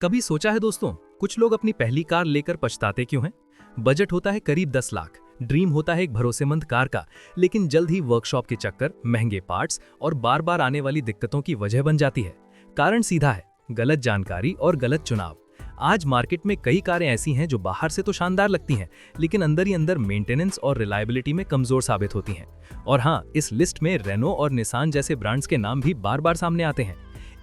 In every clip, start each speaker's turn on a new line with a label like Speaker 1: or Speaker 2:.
Speaker 1: कभी सोचा है दोस्तों, कुछ लोग अपनी पहली कार लेकर पछताते क्यों हैं? बजट होता है करीब 10 लाख, ड्रीम होता है एक भरोसेमंद कार का, लेकिन जल्द ही वर्कशॉप के चक्कर, महंगे पार्ट्स और बार बार आने वाली दिक्कतों की वजह बन जाती है। कारण सीधा है, गलत जानकारी और गलत चुनाव। आज मार्केट में कई कारें ऐसी हैं जो बाहर से तो शानदार लगती हैं, लेकिन अंदर ही अंदर मेंटेनेंस और रिलायबिलिटी में कमजोर साबित होती हैं। और हाँ, इस लिस्ट में रेनो और निसान जैसे ब्रांड्स के नाम भी बार बार सामने आते हैं।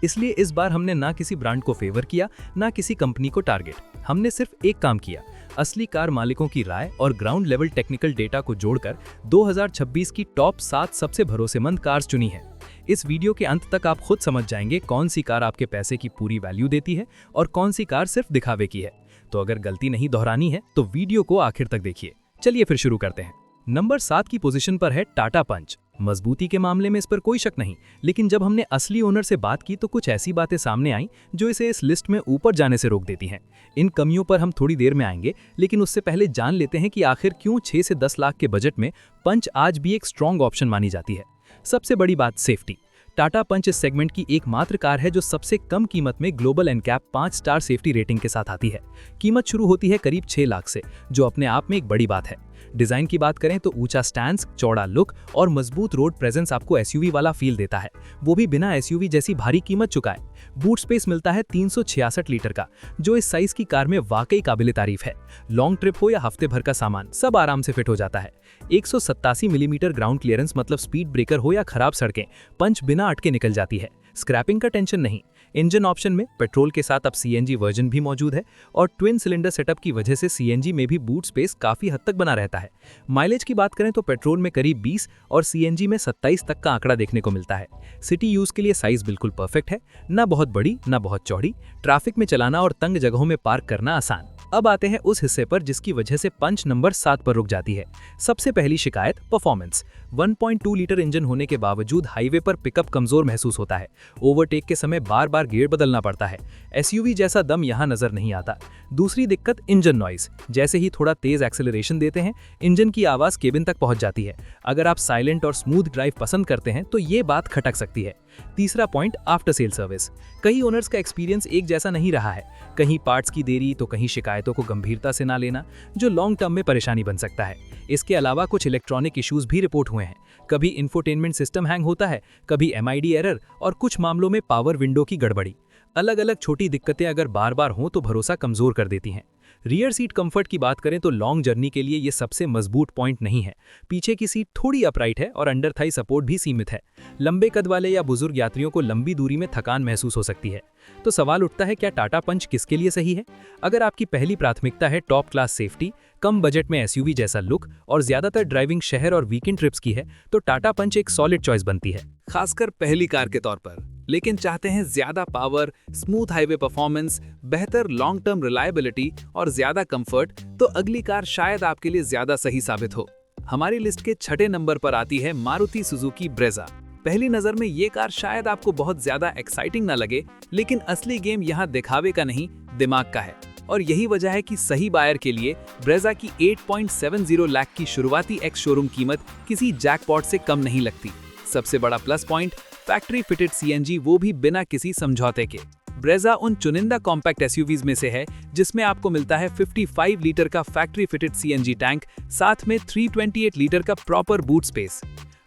Speaker 1: इसलिए इस बार हमने ना किसी ब्रांड को फेवर किया, ना किसी कंपनी को टारगेट। हमने सिर्फ एक काम किया, असली कार मालिकों की राय और ग्राउंड लेवल टेक्निकल डेटा को जोड़कर 2026 की टॉप 7 सबसे भरोसेमंद कार्स चुनी है। इस वीडियो के अंत तक आप खुद समझ जाएंगे कौन सी कार आपके पैसे की पूरी वैल्यू देती है और कौन सी कार सिर्फ दिखावे की है। तो अगर गलती नहीं दोहरानी है तो वीडियो को आखिर तक देखिए। चलिए फिर शुरू करते हैं। नंबर 7 की पोजीशन पर है टाटा पंच। मजबूती के मामले में इस पर कोई शक नहीं, लेकिन जब हमने असली ओनर से बात की तो कुछ ऐसी बातें सामने आईं जो इसे इस लिस्ट में ऊपर जाने से रोक देती हैं। इन कमियों पर हम थोड़ी देर में आएंगे, लेकिन उससे पहले जान लेते हैं कि आखिर क्यों 6 से 10 लाख के बजट में पंच आज भी एक स्ट्रॉन्ग ऑप्शन मानी जाती है। सबसे बड़ी बात, सेफ्टी। टाटा पंच इस सेगमेंट की एकमात्र कार है जो सबसे कम कीमत में global NCAP 5 star safety rating के साथ आती है। कीमत शुरू होती है करीब 6 लाख से, जो अपने आप में एक बड़ी बात है। डिजाइन की बात करें तो ऊंचा स्टैंड, चौड़ा लुक और मजबूत रोड प्रेजेंस आपको एसयूवी वाला फील देता है, वो भी बिना एसयूवी जैसी भारी कीमत चुकाए। बूट स्पेस मिलता है 366 लीटर का, जो इस साइज की कार में वाकई काबिले तारीफ है। लॉन्ग ट्रिप हो या हफ्ते भर का सामान, सब आराम से फिट हो जाता है। 187 मिलीमीटर ग्राउंड क्लियरेंस, मतलब स्पीड ब्रेकर हो या खराब सड़कें, पंच बिना अटके निकल जाती है। स्क्रैपिंग का टेंशन नहीं। इंजन ऑप्शन में पेट्रोल के साथ अब सीएनजी वर्जन भी मौजूद है और ट्विन सिलेंडर सेटअप की वजह से सीएनजी में भी बूट स्पेस काफी हद तक बना रहता है। माइलेज की बात करें तो पेट्रोल में करीब 20 और सीएनजी में 27 तक का आंकड़ा देखने को मिलता है। सिटी यूज के लिए साइज बिल्कुल परफेक्ट है, ना बहुत बड़ी ना बहुत चौड़ी। ट्रैफिक में चलाना और तंग जगहों में पार्क करना आसान। अब आते हैं उस हिस्से पर जिसकी वजह से पंच नंबर 7 पर रुक जाती है। सबसे पहली शिकायत, परफॉर्मेंस। 1.2 लीटर इंजन होने के बावजूद हाईवे पर पिकअप कमजोर महसूस होता है। ओवरटेक के समय बार बार गियर बदलना पड़ता है। एसयूवी जैसा दम यहाँ नजर नहीं आता। दूसरी दिक्कत, इंजन नॉइज। जैसे ही थोड़ा तेज एक्सेलरेशन देते हैं, इंजन की आवाज केबिन तक पहुंच जाती है। अगर आप साइलेंट और स्मूथ ड्राइव पसंद करते हैं तो ये बात खटक सकती है। तीसरा पॉइंट, आफ्टर सेल सर्विस। कई ओनर्स का एक्सपीरियंस एक जैसा नहीं रहा है, कहीं पार्ट्स की देरी तो कहीं शिकायतों को गंभीरता से ना लेना, जो लॉन्ग टर्म में परेशानी बन सकता है। इसके अलावा कुछ इलेक्ट्रॉनिक इश्यूज भी रिपोर्ट हुए हैं। कभी इंफोटेनमेंट सिस्टम हैंग होता है, कभी एमआईडी एरर और कुछ मामलों में पावर विंडो की गड़बड़ी। अलग अलग छोटी दिक्कतें अगर बार बार हों तो भरोसा कमजोर कर देती हैं। रियर सीट कंफर्ट की बात करें तो लॉन्ग जर्नी के लिए ये सबसे मजबूत पॉइंट नहीं है। पीछे की सीट थोड़ी अपराइट है और अंडर थाई सपोर्ट भी सीमित है। लंबे कद वाले या बुजुर्ग यात्रियों को लंबी दूरी में थकान महसूस हो सकती है। तो सवाल उठता है, क्या टाटा पंच किसके लिए सही है? अगर आपकी पहली प्राथमिकता है टॉप क्लास सेफ्टी, कम बजट में एसयूवी जैसा लुक और ज्यादातर ड्राइविंग शहर और वीकेंड ट्रिप्स की है, तो टाटा पंच एक सॉलिड चॉइस बनती है, खासकर पहली कार के तौर पर। लेकिन चाहते हैं ज्यादा पावर, स्मूथ हाईवे परफॉर्मेंस, बेहतर लॉन्ग टर्म रिलायबिलिटी और ज्यादा कंफर्ट, तो अगली कार शायद आपके लिए ज्यादा सही साबित हो। हमारी लिस्ट के 6ठे नंबर पर आती है मारुति सुजुकी ब्रेजा। पहली नजर में ये कार शायद आपको बहुत ज्यादा एक्साइटिंग ना लगे, लेकिन असली गेम यहाँ दिखावे का नहीं, दिमाग का है। और यही वजह है कि सही बायर के लिए ब्रेजा की 8.70 लाख की शुरुआती एक्स शोरूम कीमत किसी जैकपॉट से कम नहीं लगती। सबसे बड़ा plus point, factory fitted CNG, वो भी बिना किसी समझौते के। ब्रेजा उन चुनिंदा कॉम्पैक्ट एसयूवीज में से है जिसमें आपको मिलता है 55 लीटर का फैक्ट्री फिटेड सीएनजी टैंक, साथ में 328 लीटर का प्रॉपर बूट स्पेस।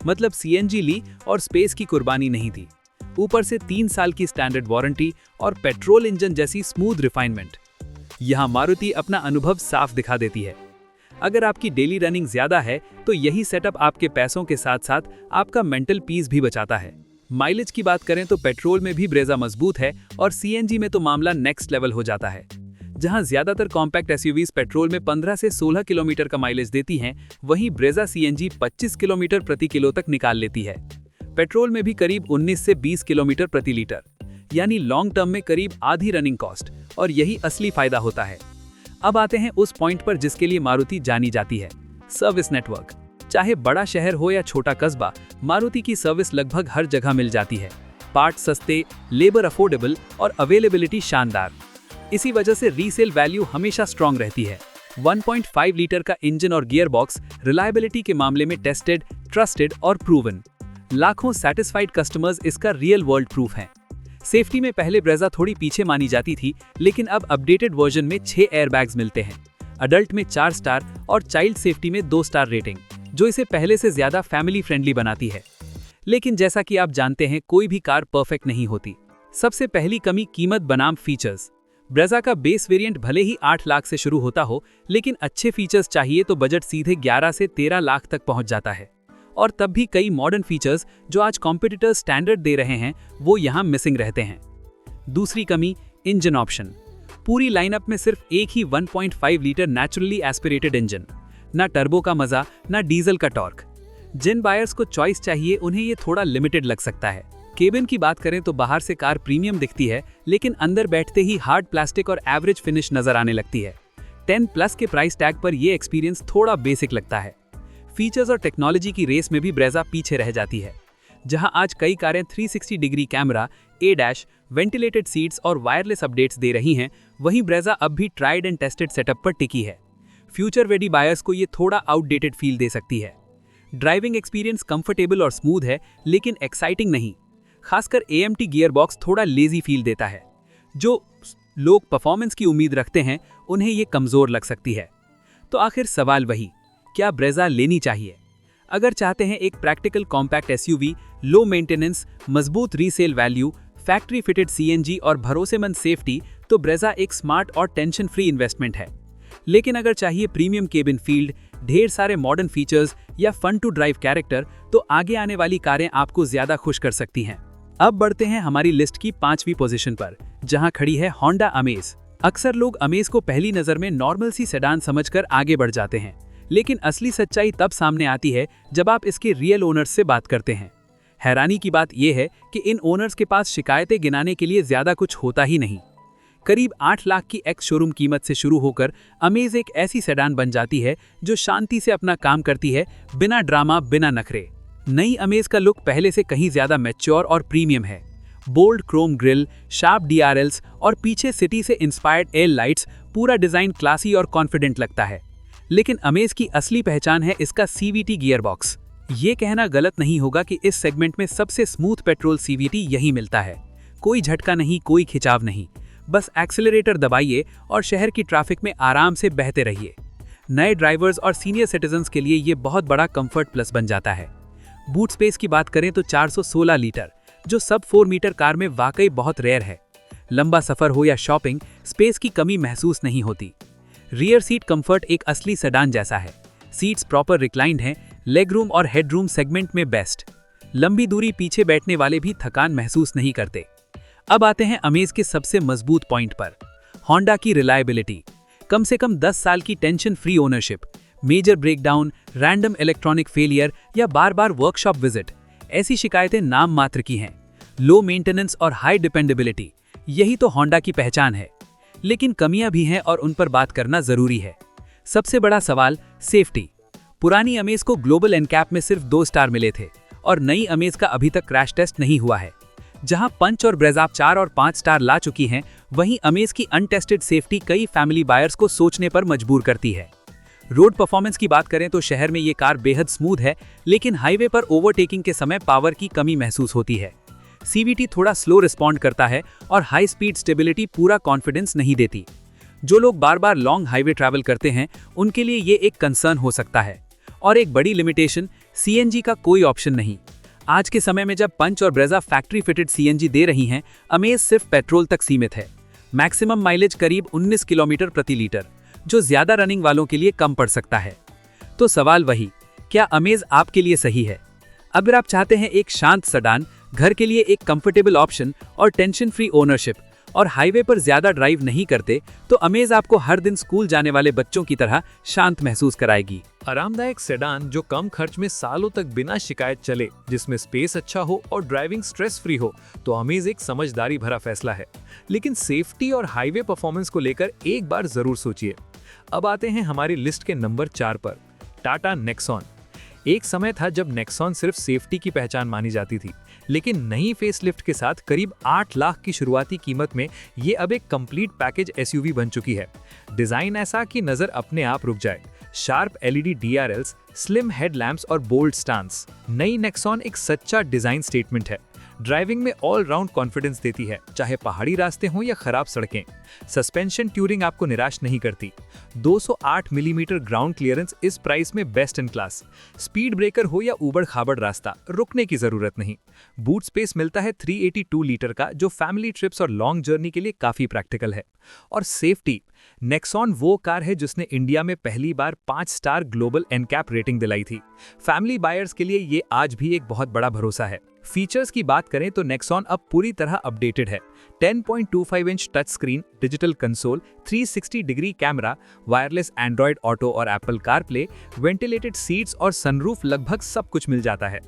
Speaker 1: मतलब सीएनजी ली और स्पेस की कुर्बानी नहीं थी। ऊपर से 3 साल की स्टैंडर्ड वारंटी और पेट्रोल इंजन जैसी स्मूथ रिफाइनमेंट। यहाँ मारुति अपना अनुभव साफ दिखा देती है। अगर आपकी डेली रनिंग ज्यादा है तो यही सेटअप आपके पैसों के साथ साथ आपका मेंटल पीस भी बचाता है। माइलेज की बात करें तो पेट्रोल में भी ब्रेजा मजबूत है और सीएनजी में तो मामला नेक्स्ट लेवल हो जाता है। जहां ज्यादातर कॉम्पैक्ट एसयूवीज पेट्रोल में 15 से 16 किलोमीटर का माइलेज देती हैं, वहीं ब्रेजा सीएनजी 25 किलोमीटर प्रति किलो तक निकाल लेती है। पेट्रोल में भी करीब 19 से 20 किलोमीटर प्रति लीटर, यानी लॉन्ग टर्म में करीब आधी रनिंग कॉस्ट, और यही असली फायदा होता है। अब आते हैं उस पॉइंट पर जिसके लिए मारुति जानी जाती है, सर्विस नेटवर्क। चाहे बड़ा शहर हो या छोटा कस्बा, मारुति की सर्विस लगभग हर जगह मिल जाती है। पार्ट सस्ते, लेबर अफोर्डेबल और अवेलेबिलिटी शानदार। इसी वजह से रीसेल वैल्यू हमेशा स्ट्रांग रहती है। 1.5 लीटर का इंजन और गियर बॉक्स रिलायबिलिटी के मामले में टेस्टेड, ट्रस्टेड और प्रूवन। लाखों सैटिस्फाइड कस्टमर्स इसका रियल वर्ल्ड प्रूफ हैं।
Speaker 2: सेफ्टी में पहले ब्रेजा थोड़ी पीछे मानी जाती थी, लेकिन अब अपडेटेड वर्जन में 6 एयरबैग्स मिलते हैं। अडल्ट में 4 स्टार और चाइल्ड सेफ्टी में 2 स्टार रेटिंग, जो इसे पहले से ज्यादा फैमिली फ्रेंडली बनाती है। लेकिन जैसा कि आप जानते हैं, कोई भी कार परफेक्ट नहीं होती। सबसे पहली कमी कीमत बनाम फीचर्स। ब्रेजा का बेस वेरिएंट भले ही 8 लाख से शुरू होता हो, लेकिन अच्छे फीचर्स चाहिए तो बजट सीधे 11 से 13 लाख तक पहुंच जाता है। और तब भी कई मॉडर्न फीचर्स जो आज कॉम्पिटिटर्स स्टैंडर्ड दे रहे हैं, वो यहाँ मिसिंग रहते हैं। दूसरी कमी, इंजन ऑप्शन। पूरी लाइनअप में सिर्फ एक ही 1.5 लीटर नेचुरली एस्पिरेटेड इंजन। ना टर्बो का मजा, ना डीजल का टॉर्क। जिन बायर्स को चॉइस चाहिए, उन्हें ये थोड़ा लिमिटेड लग सकता है। केबिन की बात करें तो बाहर से कार प्रीमियम दिखती है, लेकिन अंदर बैठते ही हार्ड प्लास्टिक और एवरेज फिनिश नजर आने लगती है। 10+ के प्राइस टैग पर यह एक्सपीरियंस थोड़ा बेसिक लगता है। फीचर्स और टेक्नोलॉजी की रेस में भी ब्रेजा पीछे रह जाती है। जहां आज कई कारें 360 degree camera, ADAS, ventilated seats और वायरलेस अपडेट्स दे रही हैं, वहीं ब्रेजा अब भी ट्राइड एंड टेस्टेड सेटअप पर टिकी है। फ्यूचर रेडी बायर्स को ये थोड़ा आउटडेटेड फील दे सकती है। ड्राइविंग एक्सपीरियंस कंफर्टेबल और स्मूथ है, लेकिन एक्साइटिंग नहीं। खासकर AMT गियर बॉक्स थोड़ा लेजी फील देता है। जो लोग परफॉर्मेंस की उम्मीद रखते हैं, उन्हें ये कमजोर लग सकती है। तो आखिर सवाल वही, क्या ब्रेजा लेनी चाहिए? अगर चाहते हैं एक practical compact SUV, low maintenance, मजबूत resale value, factory fitted CNG और भरोसेमंद सेफ्टी, तो ब्रेजा एक स्मार्ट और टेंशन फ्री इन्वेस्टमेंट है। लेकिन अगर चाहिए प्रीमियम केबिन फील्ड, ढेर सारे मॉडर्न फीचर्स या फन टू ड्राइव कैरेक्टर, तो आगे आने वाली कारें आपको ज्यादा खुश कर सकती हैं। अब बढ़ते हैं हमारी लिस्ट की 5वीं पोजीशन पर, जहां खड़ी है होंडा अमेज। अक्सर लोग अमेज को पहली नजर में नॉर्मल सी सेडान समझकर आगे बढ़ जाते हैं, लेकिन असली सच्चाई तब सामने आती है जब आप इसके रियल ओनर्स से बात करते हैं। हैरानी की बात यह है कि इन ओनर्स के पास शिकायतें गिनाने के लिए ज्यादा कुछ होता ही नहीं। करीब 8 लाख की एक्स शोरूम कीमत से शुरू होकर अमेज एक ऐसी सेडान बन जाती है जो शांति से अपना काम करती है, बिना ड्रामा, बिना नखरे। नई अमेज का लुक पहले से कहीं ज्यादा मैच्योर और प्रीमियम है। Bold chrome grille, sharp DRLs और पीछे सिटी से इंस्पायर्ड एल लाइट्स, पूरा डिजाइन क्लासी और कॉन्फिडेंट लगता है। लेकिन अमेज की असली पहचान है इसका CVT गियर बॉक्स। ये कहना गलत नहीं होगा कि इस सेगमेंट में सबसे स्मूथ पेट्रोल CVT यही मिलता है। कोई झटका नहीं, कोई खिंचाव नहीं, बस एक्सेलरेटर दबाइए और शहर की ट्रैफिक में आराम से बहते रहिए। नए ड्राइवर्स और सीनियर सिटीजन्स के लिए ये बहुत बड़ा कंफर्ट प्लस बन जाता है। बूट स्पेस की बात करें तो 416 लीटर, जो सब 4 मीटर कार में वाकई बहुत रेयर है। लंबा सफर हो या शॉपिंग, स्पेस की कमी महसूस नहीं होती। रियर सीट कंफर्ट एक असली सेडान जैसा है। सीट्स प्रॉपर रिक्लाइंड हैं, लेग रूम और हेड रूम सेगमेंट में बेस्ट। लंबी दूरी पीछे बैठने वाले भी थकान महसूस नहीं करते। अब आते हैं अमेज के सबसे मजबूत पॉइंट पर, होंडा की रिलायबिलिटी। कम से कम 10 साल की tension free ownership, major breakdown, random electronic failure या बार बार वर्कशॉप विजिट, ऐसी शिकायतें नाम मात्र की हैं। लो मेंटेनेंस और हाई डिपेंडेबिलिटी, यही तो होंडा की पहचान है। लेकिन कमियां भी हैं और उन पर बात करना जरूरी है। सबसे बड़ा सवाल, सेफ्टी। पुरानी अमेज को ग्लोबल एनकैप में सिर्फ 2 स्टार मिले थे और नई अमेज का अभी तक क्रैश टेस्ट नहीं हुआ है। जहां पंच और ब्रेजा 4 और 5 स्टार ला चुकी हैं, वहीं अमेज की अनटेस्टेड सेफ्टी कई फैमिली बायर्स को सोचने पर मजबूर करती है। रोड परफॉर्मेंस की बात करें तो शहर में ये कार बेहद स्मूथ है, लेकिन हाईवे पर ओवरटेकिंग के समय पावर की कमी महसूस होती है। CVT थोड़ा स्लो रिस्पॉन्ड करता है और हाई स्पीड स्टेबिलिटी पूरा कॉन्फिडेंस नहीं देती। जो लोग बार बार लॉन्ग हाईवे ट्रैवल करते हैं, उनके लिए ये एक कंसर्न हो सकता है। और एक बड़ी लिमिटेशन, CNG का कोई ऑप्शन नहीं। आज के समय में जब पंच और ब्रेजा फैक्ट्री फिटेड CNG दे रही हैं, अमेज सिर्फ पेट्रोल तक सीमित है। मैक्सिमम माइलेज करीब 19 किलोमीटर प्रति लीटर, जो ज्यादा रनिंग वालों के लिए कम पड़ सकता है। तो सवाल वही, क्या अमेज आपके लिए सही है? अगर आप चाहते हैं एक शांत सेडान, घर के लिए एक कंफर्टेबल ऑप्शन और टेंशन फ्री ओनरशिप, और हाईवे पर ज्यादा ड्राइव नहीं करते, तो अमेज आपको हर दिन स्कूल जाने वाले बच्चों की तरह शांत महसूस कराएगी।
Speaker 1: आरामदायक सेडान जो कम खर्च में सालों तक बिना शिकायत चले, जिसमें स्पेस अच्छा हो और ड्राइविंग स्ट्रेस फ्री हो, तो अमेज एक समझदारी भरा फैसला है। लेकिन सेफ्टी और हाईवे परफॉर्मेंस को लेकर एक बार जरूर सोचिए। अब आते हैं हमारी लिस्ट के नंबर 4 पर, टाटा नेक्सॉन। एक समय था जब नेक्सॉन सिर्फ सेफ्टी की पहचान मानी जाती थी, लेकिन नई फेसलिफ्ट के साथ करीब 8 लाख की शुरुआती कीमत में ये अब एक कंप्लीट पैकेज SUV बन चुकी है। डिजाइन ऐसा कि नजर अपने आप रुक जाए। Sharp LED DRLs, slim headlamps और बोल्ड स्टांस। नई नेक्सॉन एक सच्चा डिजाइन स्टेटमेंट है।
Speaker 2: ड्राइविंग में ऑल राउंड कॉन्फिडेंस देती है, चाहे पहाड़ी रास्ते हों या खराब सड़कें। सस्पेंशन ट्यूरिंग आपको निराश नहीं करती। 208 मिलीमीटर ग्राउंड क्लियरेंस इस प्राइस में best in class. Speed breaker हो या ऊबड़ खाबड़ रास्ता, रुकने की जरूरत नहीं। बूट स्पेस मिलता है 382 लीटर का, जो फैमिली ट्रिप्स और लॉन्ग जर्नी के लिए काफी प्रैक्टिकल है। और सेफ्टी, नेक्सॉन वो कार है जिसने इंडिया में पहली बार 5 स्टार ग्लोबल एनकैप रेटिंग दिलाई थी। फैमिली बायर्स के लिए ये आज भी एक बहुत बड़ा भरोसा है। फीचर्स की बात करें तो नेक्सॉन अब पूरी तरह अपडेटेड है। 10.25 inch touch screen, digital console, 360 degree camera, wireless Android auto और एप्पल कारप्ले, वेंटिलेटेड सीट्स और सनरूफ, लगभग सब कुछ मिल जाता है।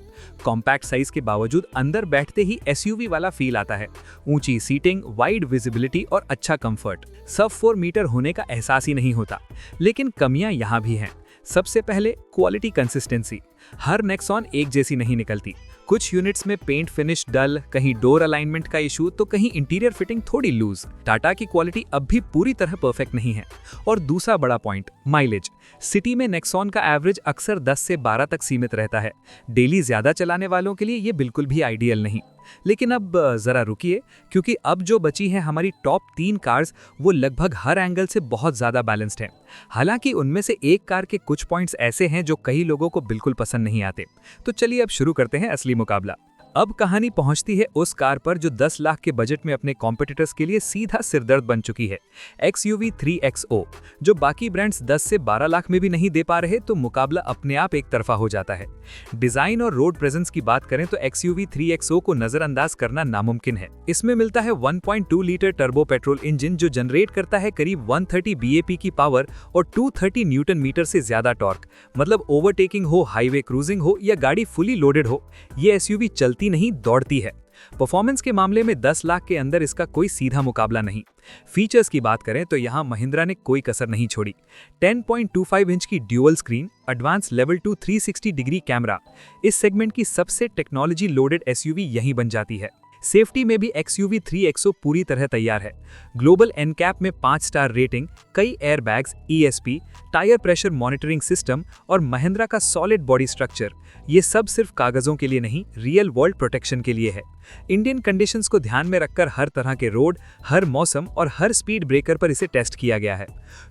Speaker 2: कॉम्पैक्ट साइज के बावजूद अंदर बैठते ही एसयूवी वाला फील आता है। ऊंची सीटिंग, वाइड विजिबिलिटी और अच्छा कंफर्ट। सब 4 मीटर होने का एहसास ही नहीं होता। लेकिन कमियां यहाँ भी हैं। सबसे पहले क्वालिटी कंसिस्टेंसी। हर नेक्सॉन एक जैसी नहीं निकलती। कुछ यूनिट्स में पेंट फिनिश डल, कहीं डोर अलाइनमेंट का इशू, तो कहीं इंटीरियर फिटिंग थोड़ी लूज। टाटा की क्वालिटी अब भी पूरी तरह परफेक्ट नहीं है। और दूसरा बड़ा पॉइंट, माइलेज। सिटी में नेक्सॉन का एवरेज अक्सर 10 से 12 तक सीमित रहता है। डेली ज्यादा चलाने वालों के लिए ये बिल्कुल भी आइडियल नहीं। लेकिन अब जरा रुकिए, क्योंकि अब जो बची हैं हमारी टॉप 3 कार्स, वो लगभग हर एंगल से बहुत ज्यादा बैलेंस्ड हैं। हालांकि उनमें से एक कार के कुछ पॉइंट्स ऐसे हैं जो कई लोगों को बिल्कुल पसंद नहीं आते। तो चलिए अब शुरू करते हैं असली मुकाबला। अब कहानी पहुंचती है उस कार पर जो 10 लाख के बजट में अपने कॉम्पिटिटर्स के लिए सीधा सिरदर्द बन चुकी है, XUV 3XO। जो बाकी ब्रांड्स 10 से 12 लाख में भी नहीं दे पा रहे, तो मुकाबला अपने आप एक तरफा हो जाता है। डिजाइन और रोड प्रेजेंस की बात करें तो XUV 3XO को नजरअंदाज करना नामुमकिन है। इसमें मिलता है 1.2 लीटर टर्बो पेट्रोल इंजन, जो जनरेट करता है करीब 130 BAP की पावर और 230 न्यूटन मीटर से ज्यादा टॉर्क। मतलब ओवरटेकिंग हो, हाईवे क्रूजिंग हो या गाड़ी फुली लोडेड हो, ये SUV चलती नहीं, दौड़ती है। परफॉर्मेंस के मामले में 10 लाख के अंदर इसका कोई सीधा मुकाबला नहीं। फीचर्स की बात करें तो यहां महिंद्रा ने कोई कसर नहीं छोड़ी। 10.25 इंच की dual screen, advance level 2 360 degree camera, इस सेगमेंट की सबसे टेक्नोलॉजी लोडेड SUV यहीं बन जाती है। सेफ्टी में भी XUV 3XO पूरी तरह तैयार है। ग्लोबल एनकैप में 5 स्टार रेटिंग, कई airbags, ESP, tyre pressure monitoring system और महिंद्रा का सॉलिड बॉडी स्ट्रक्चर, ये सब सिर्फ कागजों के लिए नहीं, रियल वर्ल्ड प्रोटेक्शन के लिए है। इंडियन कंडीशंस को ध्यान में रखकर हर तरह के रोड, हर मौसम और हर स्पीड ब्रेकर पर इसे टेस्ट किया गया है।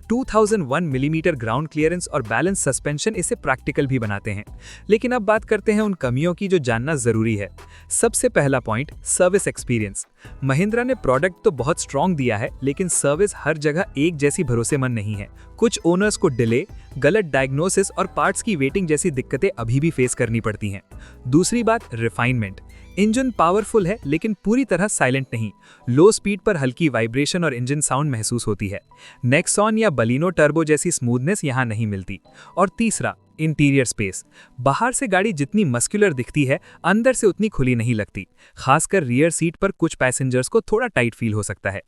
Speaker 2: 2001 मिलीमीटर ग्राउंड क्लियरेंस और बैलेंस सस्पेंशन इसे प्रैक्टिकल भी बनाते हैं। लेकिन अब बात करते हैं उन कमियों की जो जानना जरूरी है। सबसे पहला पॉइंट, सर्विस एक्सपीरियंस। महिंद्रा ने प्रोडक्ट तो बहुत स्ट्रॉन्ग दिया है, लेकिन सर्विस हर जगह एक जैसी भरोसेमंद नहीं है। कुछ ओनर्स को डिले, गलत डायग्नोसिस और पार्ट्स की वेटिंग जैसी दिक्कतें अभी भी फेस करनी पड़ती हैं। दूसरी बात, रिफाइनमेंट। इंजन पावरफुल है लेकिन पूरी तरह साइलेंट नहीं। लो स्पीड पर हल्की वाइब्रेशन और इंजन साउंड महसूस होती है। नेक्सॉन या बलिनो टर्बो जैसी स्मूथनेस यहाँ नहीं मिलती। और तीसरा, इंटीरियर स्पेस। बाहर से गाड़ी जितनी मस्कुलर दिखती है, अंदर से उतनी खुली नहीं लगती। खासकर रियर सीट पर कुछ पैसेंजर्स को थोड़ा टाइट फील हो सकता है।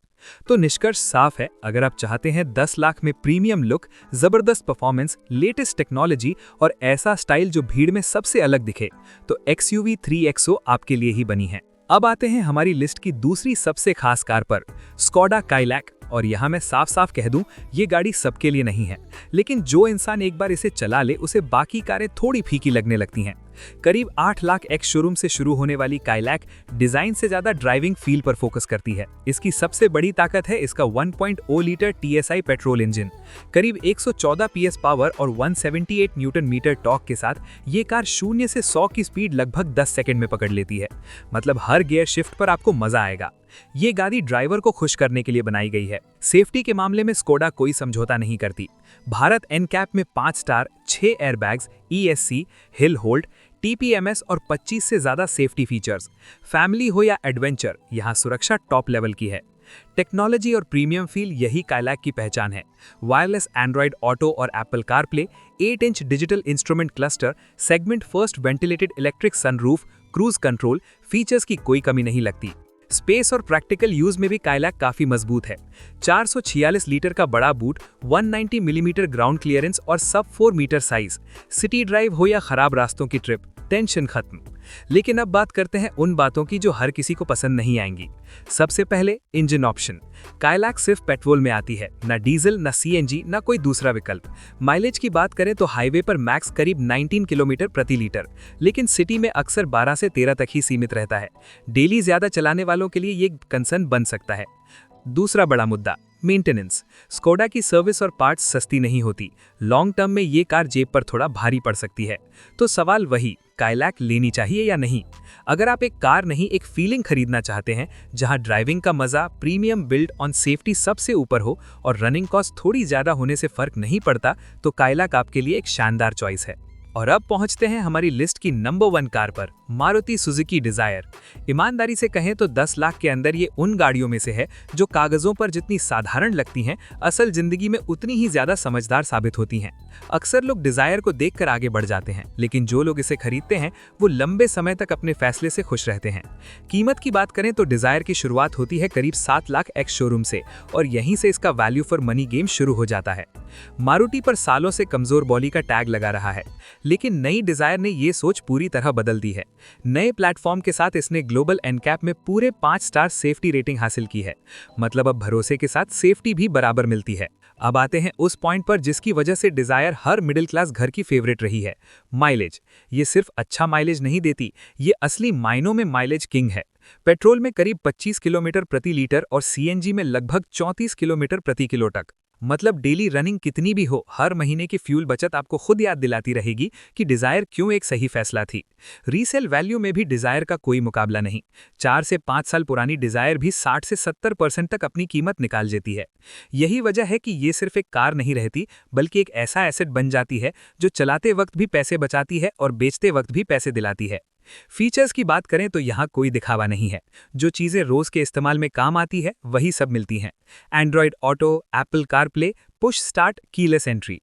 Speaker 2: तो निष्कर्ष साफ है, अगर आप चाहते हैं 10 लाख में प्रीमियम लुक, जबरदस्त परफॉर्मेंस, लेटेस्ट टेक्नोलॉजी और ऐसा स्टाइल जो भीड़ में सबसे अलग दिखे, तो XUV 3XO आपके लिए ही बनी है। अब आते हैं हमारी लिस्ट की दूसरी सबसे खास कार पर, स्कोडा काइलैक। और यहाँ मैं साफ साफ कह दूं, ये गाड़ी सबके लिए नहीं है, लेकिन जो इंसान एक बार इसे चला ले, उसे बाकी कारें थोड़ी फीकी लगने लगती हैं। करीब 8 लाख एक्स शोरूम से शुरू होने वाली काइलैक डिजाइन से ज्यादा ड्राइविंग फील पर फोकस करती है। इसकी सबसे बड़ी ताकत है इसका 1.0 लीटर TSI पेट्रोल इंजन। करीब 114 PS पावर और 178 न्यूटन मीटर टॉर्क के साथ ये कार 0 से 100 की स्पीड लगभग 10 सेकंड में पकड़ लेती है। मतलब हर गियर शिफ्ट पर आपको मजा आएगा। ये गाड़ी ड्राइवर को खुश करने के लिए बनाई गई है। सेफ्टी के मामले में स्कोडा कोई समझौता नहीं करती। भारत एनकैप में 5 star, 6 airbags, ESC, hill hold, TPMS और 25 से ज्यादा सेफ्टी फीचर्स। फैमिली हो या एडवेंचर, यहाँ सुरक्षा टॉप लेवल की है। टेक्नोलॉजी और प्रीमियम फील यही काइलैक की पहचान है। वायरलेस एंड्रॉयड ऑटो और Apple CarPlay, 8 inch digital instrument cluster, segment first ventilated electric sunroof, cruise control, features की कोई कमी नहीं लगती। स्पेस और प्रैक्टिकल यूज में भी काइलैक काफी मजबूत है। 446 लीटर का बड़ा बूट, 190 मिलीमीटर ग्राउंड क्लियरेंस और सब 4 मीटर साइज। सिटी ड्राइव हो या खराब रास्तों की ट्रिप, टेंशन खत्म। लेकिन अब बात करते हैं उन बातों की जो हर किसी को पसंद नहीं आएंगी। सबसे पहले इंजन ऑप्शन। काइलैक सिर्फ पेट्रोल में आती है, ना डीजल, ना सीएनजी, ना कोई दूसरा विकल्प। माइलेज की बात करें तो हाईवे पर मैक्स करीब 19 किलोमीटर प्रति लीटर, लेकिन सिटी में अक्सर 12 से 13 तक ही सीमित रहता है। डेली ज्यादा चलाने वालों के लिए ये कंसर्न बन सकता है। दूसरा बड़ा मुद्दा, मेंटेनेंस। स्कोडा की सर्विस और पार्ट्स सस्ती नहीं होती। लॉन्ग टर्म में ये कार जेब पर थोड़ा भारी पड़ सकती है। तो सवाल वही, काइलैक लेनी चाहिए या नहीं? अगर आप एक कार नहीं, एक फीलिंग खरीदना चाहते हैं जहां ड्राइविंग का मजा, प्रीमियम बिल्ड ऑन सेफ्टी सबसे ऊपर हो और रनिंग कॉस्ट थोड़ी ज्यादा होने से फर्क नहीं पड़ता, तो काइलैक आपके लिए एक शानदार चॉइस है। और अब पहुंचते हैं हमारी लिस्ट की नंबर 1 कार पर, मारुति सुजुकी डिजायर। ईमानदारी से कहें तो 10 लाख के अंदर ये उन गाड़ियों में से है जो कागजों पर जितनी साधारण लगती हैं, असल जिंदगी में उतनी ही ज्यादा समझदार साबित होती हैं। अक्सर लोग डिजायर को देखकर आगे बढ़ जाते हैं, लेकिन जो लोग इसे खरीदते हैं वो लंबे समय तक अपने फैसले से खुश रहते हैं। कीमत की बात करें तो डिजायर की शुरुआत होती है करीब 7 लाख एक्स शोरूम से, और यहीं से इसका वैल्यू फॉर मनी गेम शुरू हो जाता है। मारुति पर सालों से कमजोर बॉडी का टैग लगा रहा है, लेकिन नई डिजायर ने ये सोच पूरी तरह बदल दी है। नए प्लेटफॉर्म के साथ इसने ग्लोबल एनकैप में पूरे 5 स्टार सेफ्टी रेटिंग हासिल की है। मतलब अब भरोसे के साथ सेफ्टी भी बराबर मिलती है। अब आते हैं उस पॉइंट पर जिसकी वजह से डिजायर हर मिडिल क्लास घर की फेवरेट रही है, माइलेज। ये सिर्फ अच्छा माइलेज नहीं देती, ये असली मायनों में माइलेज किंग है। पेट्रोल में करीब 25 किलोमीटर प्रति लीटर और सीएनजी में लगभग 34 किलोमीटर प्रति किलो तक। मतलब डेली रनिंग कितनी भी हो, हर महीने की फ्यूल बचत आपको खुद याद दिलाती रहेगी कि डिजायर क्यों एक सही फैसला थी। रीसेल वैल्यू में भी डिजायर का कोई मुकाबला नहीं। 4 से 5 साल पुरानी डिजायर भी 60 से 70% तक अपनी कीमत निकाल देती है। यही वजह है कि ये सिर्फ एक कार नहीं रहती, बल्कि एक ऐसा एसेट बन जाती है जो चलाते वक्त भी पैसे बचाती है और बेचते वक्त भी पैसे दिलाती है। फीचर्स की बात करें तो यहाँ कोई दिखावा नहीं है। जो चीजें रोज के इस्तेमाल में काम आती है वही सब मिलती हैं। Android auto, Apple CarPlay, push start, keyless entry.